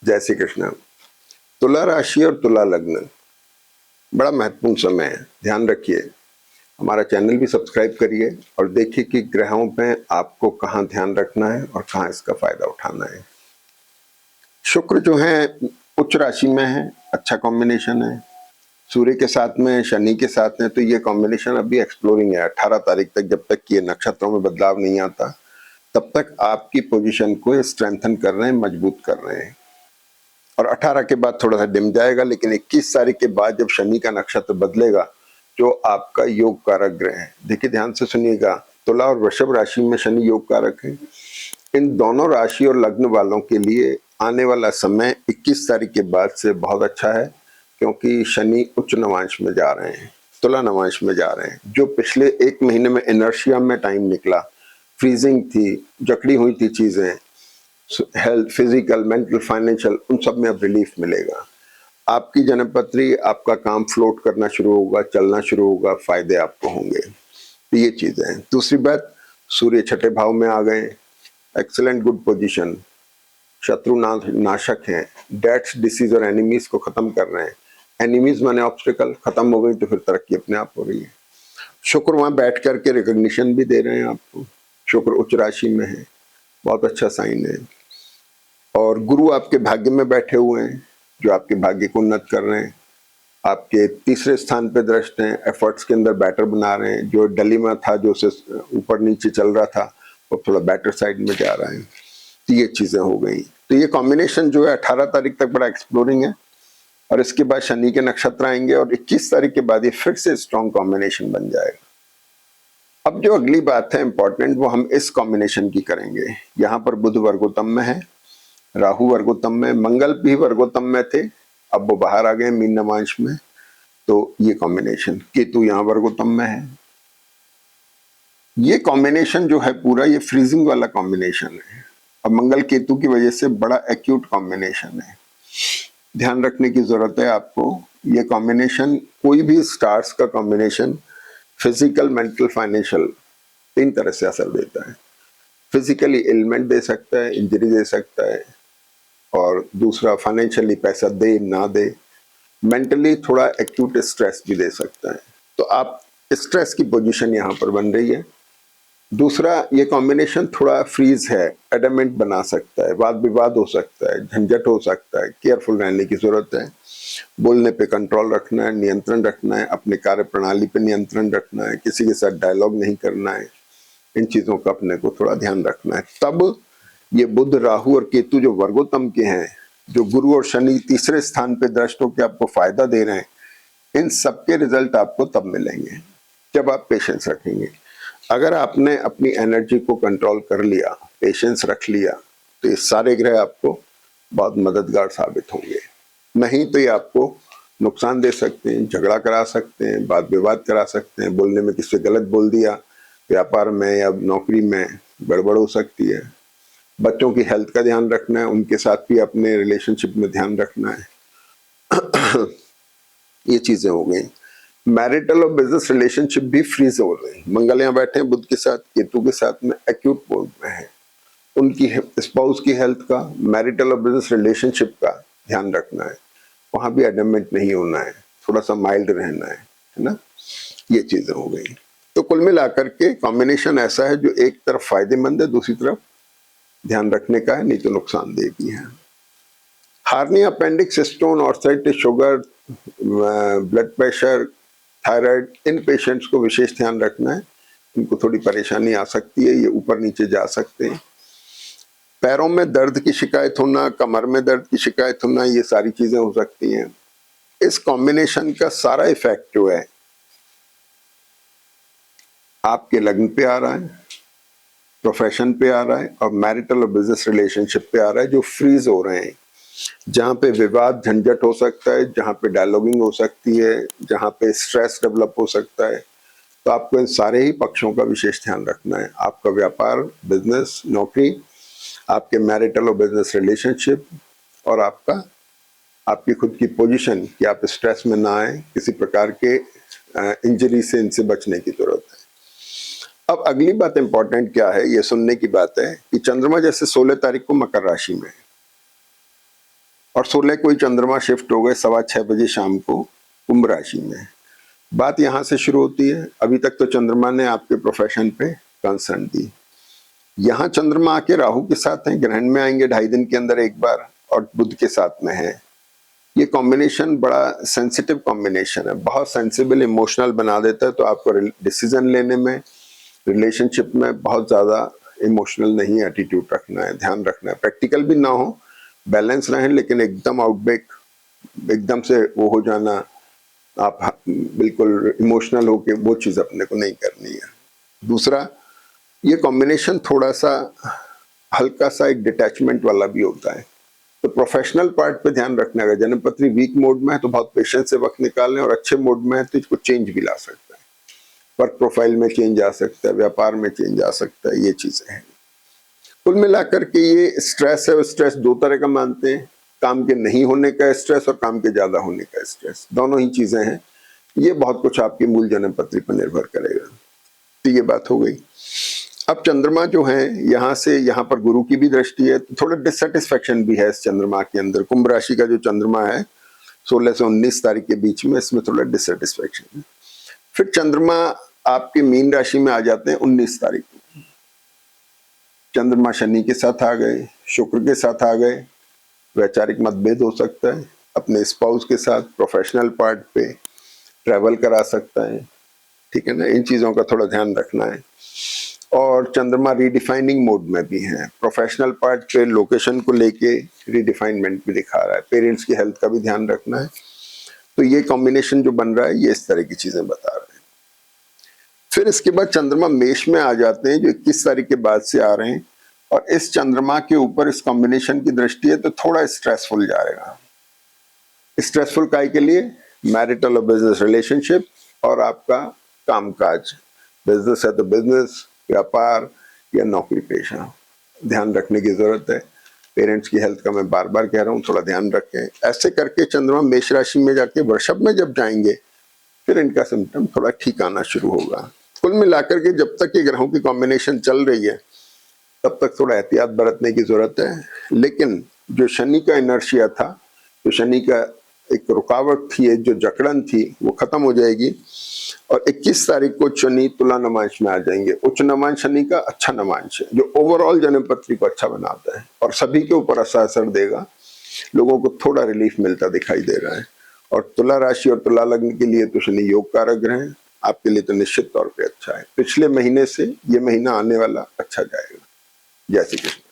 जय श्री कृष्ण। तुला राशि और तुला लग्न बड़ा महत्वपूर्ण समय है, ध्यान रखिए। हमारा चैनल भी सब्सक्राइब करिए और देखिए कि ग्रहों पे आपको कहाँ ध्यान रखना है और कहाँ इसका फायदा उठाना है। शुक्र जो है उच्च राशि में है, अच्छा कॉम्बिनेशन है। सूर्य के साथ में, शनि के साथ में, तो ये कॉम्बिनेशन अभी एक्सप्लोरिंग है। 18 तारीख तक, जब तक ये नक्षत्रों में बदलाव नहीं आता तब तक आपकी पोजीशन को स्ट्रेंथन कर रहे हैं, मजबूत कर रहे हैं। और 18 के बाद थोड़ा सा डिम जाएगा, लेकिन 21 तारीख के बाद जब शनि का नक्षत्र बदलेगा, जो आपका योग कारक ग्रह है, देखिए ध्यान से सुनिएगा, तुला और वृषभ राशि में शनि योग कारक है। इन दोनों राशि और लग्न वालों के लिए आने वाला समय 21 तारीख के बाद से बहुत अच्छा है, क्योंकि शनि उच्च नवांश में जा रहे हैं, तुला नवांश में जा रहे हैं। जो पिछले एक महीने में इनर्शिया में टाइम निकला, फ्रीजिंग थी, जकड़ी हुई थी चीजें, हेल्थ, फिजिकल, मेंटल, फाइनेंशियल, उन सब में अब रिलीफ मिलेगा। आपकी जन्मपत्री, आपका काम फ्लोट करना शुरू होगा, चलना शुरू होगा, फायदे आपको होंगे। तो ये चीजें हैं। दूसरी बात, सूर्य छठे भाव में आ गए, एक्सीलेंट गुड पोजीशन, शत्रु नाशक हैं, डेट्स, डिसीज और एनिमीज को खत्म कर रहे हैं। एनिमीज माने ऑब्स्टिकल खत्म हो गई तो फिर तरक्की अपने आप हो रही है। शुक्र वहां बैठ करके रिकॉग्निशन भी दे रहे हैं आपको। शुक्र उच्च राशि में है, बहुत अच्छा साइन है। और गुरु आपके भाग्य में बैठे हुए हैं, जो आपके भाग्य को उन्नत कर रहे हैं। आपके तीसरे स्थान पे दृष्ट हैं, एफर्ट्स के अंदर बैटर बना रहे हैं। जो डलीमा था, जो से ऊपर नीचे चल रहा था, वो थोड़ा बैटर साइड में जा रहा है। तो ये चीजें हो गई। तो ये कॉम्बिनेशन जो है 18 तारीख तक बड़ा एक्सप्लोरिंग है, और इसके बाद शनि के नक्षत्र आएंगे और 21 तारीख के बाद ये फिर से स्ट्रॉन्ग कॉम्बिनेशन बन जाएगा। अब जो अगली बात है इंपॉर्टेंट, वो हम इस कॉम्बिनेशन की करेंगे। यहाँ पर बुध वर्गोत्तम में है, राहु वर्गोत्तम में, मंगल भी वर्गोत्तम में थे, अब वो बाहर आ गए मीन नवांश में। तो ये कॉम्बिनेशन, केतु यहाँ वर्गोत्तम में है। ये कॉम्बिनेशन जो है पूरा, ये फ्रीजिंग वाला कॉम्बिनेशन है। अब मंगल केतु की वजह से बड़ा एक्यूट कॉम्बिनेशन है, ध्यान रखने की जरूरत है आपको। ये कॉम्बिनेशन, कोई भी स्टार्स का कॉम्बिनेशन फिजिकल, मेंटल, फाइनेंशियल, तीन तरह से असर देता है। फिजिकली एलिमेंट दे सकता है, इंजरी दे सकता है, और दूसरा फाइनेंशियली पैसा दे ना दे, मेंटली थोड़ा एक्यूट स्ट्रेस भी दे सकता है। तो आप स्ट्रेस की पोजीशन यहाँ पर बन रही है। दूसरा, ये कॉम्बिनेशन थोड़ा फ्रीज है, एडमेंट बना सकता है, वाद विवाद हो सकता है, झंझट हो सकता है। केयरफुल रहने की जरूरत है। बोलने पे कंट्रोल रखना है, नियंत्रण रखना है, अपने कार्य प्रणाली पे नियंत्रण रखना है, किसी के साथ डायलॉग नहीं करना है। इन चीजों का अपने को थोड़ा ध्यान रखना है। तब ये बुध, राहु और केतु जो वर्गोत्तम के हैं, जो गुरु और शनि तीसरे स्थान पे दृष्ट होकर आपको फायदा दे रहे हैं, इन सबके रिजल्ट आपको तब मिलेंगे जब आप पेशेंस रखेंगे। अगर आपने अपनी एनर्जी को कंट्रोल कर लिया, पेशेंस रख लिया, तो ये सारे ग्रह आपको बहुत मददगार साबित होंगे। नहीं तो ये आपको नुकसान दे सकते हैं, झगड़ा करा सकते हैं, वाद विवाद करा सकते हैं, बोलने में किसी गलत बोल दिया, व्यापार में या नौकरी में गड़बड़ हो सकती है। बच्चों की हेल्थ का ध्यान रखना है, उनके साथ भी अपने रिलेशनशिप में ध्यान रखना है। ये चीजें हो गई। मैरिटल और बिजनेस रिलेशनशिप भी फ्रीज हो रहे हैं। मंगल यहाँ बैठे हैं बुध के साथ, केतु के साथ में एक्यूट मोड में है। उनकी स्पाउस की हेल्थ का, मैरिटल और बिजनेस रिलेशनशिप का ध्यान रखना है। वहां भी एडमेंट नहीं होना है, थोड़ा सा माइल्ड रहना है ना। ये चीजें हो गई। तो कुल मिलाकर के कॉम्बिनेशन ऐसा है जो एक तरफ फायदेमंद है, दूसरी तरफ ध्यान रखने का है, नहीं तो नुकसानदेह भी है। Hernia, appendix, stone, arthritis, sugar, blood pressure, thyroid, इन पेशेंट्स को विशेष ध्यान रखना है। इनको थोड़ी परेशानी आ सकती है, ये ऊपर नीचे जा सकते हैं। पैरों में दर्द की शिकायत होना, कमर में दर्द की शिकायत होना, ये सारी चीजें हो सकती हैं। इस कॉम्बिनेशन का सारा इफेक्ट जो है आपके लग्न पे आ रहा है, प्रोफेशन पे आ रहा है, और मैरिटल और बिजनेस रिलेशनशिप पे आ रहा है, जो फ्रीज हो रहे हैं। जहां पे विवाद झंझट हो सकता है, जहां पे डायलॉगिंग हो सकती है, जहां पे स्ट्रेस डेवलप हो सकता है। तो आपको इन सारे ही पक्षों का विशेष ध्यान रखना है। आपका व्यापार, बिजनेस, नौकरी, आपके मैरिटल और बिजनेस रिलेशनशिप, और आपकी खुद की पोजीशन, कि आप स्ट्रेस में ना आए, किसी प्रकार के इंजरी से, इनसे बचने की जरूरत है। अब अगली बात इंपॉर्टेंट क्या है, ये सुनने की बात है कि चंद्रमा जैसे 16 तारीख को मकर राशि में है, और 16 को ही चंद्रमा शिफ्ट हो गए 6:15 बजे शाम को कुंभ राशि में। बात यहाँ से शुरू होती है। अभी तक तो चंद्रमा ने आपके प्रोफेशन पे कंसर्न दी। यहाँ चंद्रमा आके राहु के साथ हैं, ग्रहण में आएंगे 2.5 दिन के अंदर एक बार, और बुध के साथ में है। ये कॉम्बिनेशन बड़ा सेंसिटिव कॉम्बिनेशन है, बहुत सेंसिबल इमोशनल बना देता है। तो आपको डिसीजन लेने में, रिलेशनशिप में बहुत ज्यादा इमोशनल नहीं एटीट्यूड रखना है, ध्यान रखना है। प्रैक्टिकल भी ना हो, बैलेंस रहें, लेकिन एकदम आउटब्रेक, एकदम से वो हो जाना, आप बिल्कुल इमोशनल होके वो चीज अपने को नहीं करनी है। दूसरा, ये कॉम्बिनेशन थोड़ा सा हल्का सा एक डिटैचमेंट वाला भी होता है। तो प्रोफेशनल पार्ट पे ध्यान रखना है। जन्मपत्री वीक मोड में है तो बहुत पेशेंस से वक्त निकालें, और अच्छे मोड में है तो इसको चेंज भी ला सकता है। वर्क प्रोफाइल में चेंज आ सकता है, व्यापार में चेंज आ सकता है, ये चीजें हैं। कुल मिलाकर के ये स्ट्रेस है, स्ट्रेस दो तरह का मानते हैं, काम के नहीं होने का स्ट्रेस और काम के ज्यादा होने का स्ट्रेस, दोनों ही चीजें हैं। ये बहुत कुछ आपकी मूल जन्मपत्री पर निर्भर करेगा। तो ये बात हो गई। अब चंद्रमा जो है यहाँ से यहाँ पर गुरु की भी दृष्टि है, तो थोड़ा डिससेटिस्फेक्शन भी है इस चंद्रमा के अंदर। कुंभ राशि का जो चंद्रमा है 16 से 19 तारीख के बीच में, इसमें थोड़ा डिससेटिस्फेक्शन है। फिर चंद्रमा आपके मीन राशि में आ जाते हैं 19 तारीख को। चंद्रमा शनि के साथ आ गए, शुक्र के साथ आ गए, वैचारिक मतभेद हो सकता है अपने स्पाउस के साथ, प्रोफेशनल पार्ट पे ट्रैवल करा सकता है, ठीक है ना। इन चीजों का थोड़ा ध्यान रखना है। और चंद्रमा रीडिफाइनिंग मोड में भी है, प्रोफेशनल पार्ट पे लोकेशन को लेके रीडिफाइनमेंट भी दिखा रहा है, पेरेंट्स की हेल्थ का भी ध्यान रखना है। तो ये कॉम्बिनेशन जो बन रहा है ये इस तरह की चीजें बता रहे हैं। फिर इसके बाद चंद्रमा मेष में आ जाते हैं, जो 21 तारीख के बाद से आ रहे हैं, और इस चंद्रमा के ऊपर इस कॉम्बिनेशन की दृष्टि है तो थोड़ा स्ट्रेसफुल जाएगा। स्ट्रेसफुल काय के लिए? मैरिटल और बिजनेस रिलेशनशिप, और आपका कामकाज, बिजनेस है तो बिजनेस, व्यापार या नौकरी पेशा, ध्यान रखने की जरूरत है। पेरेंट्स की हेल्थ का मैं बार बार कह रहा हूँ, थोड़ा ध्यान रखें। ऐसे करके चंद्रमा मेष राशि में जाके वृषभ में जब जाएंगे फिर इनका सिम्टम थोड़ा ठीक आना शुरू होगा। कुल मिलाकर के जब तक ये ग्रहों की कॉम्बिनेशन चल रही है तब तक थोड़ा एहतियात बरतने की जरूरत है। लेकिन जो शनि का इनर्शिया था, जो शनि का एक रुकावट थी, जो जकड़न थी, वो खत्म हो जाएगी। और 21 तारीख को शनि तुला नमांश में आ जाएंगे। उच्च नमांश शनि का अच्छा नमांश है, जो ओवरऑल जन्मपत्री को अच्छा बनाता है और सभी के ऊपर अच्छा असर देगा। लोगों को थोड़ा रिलीफ मिलता दिखाई दे रहा है। और तुला राशि और तुला लग्न के लिए तो शनि योग कारक ग्रह है, आपके लिए तो निश्चित तौर पे अच्छा है। पिछले महीने से ये महीना आने वाला अच्छा जाएगा। जय श्री कृष्ण।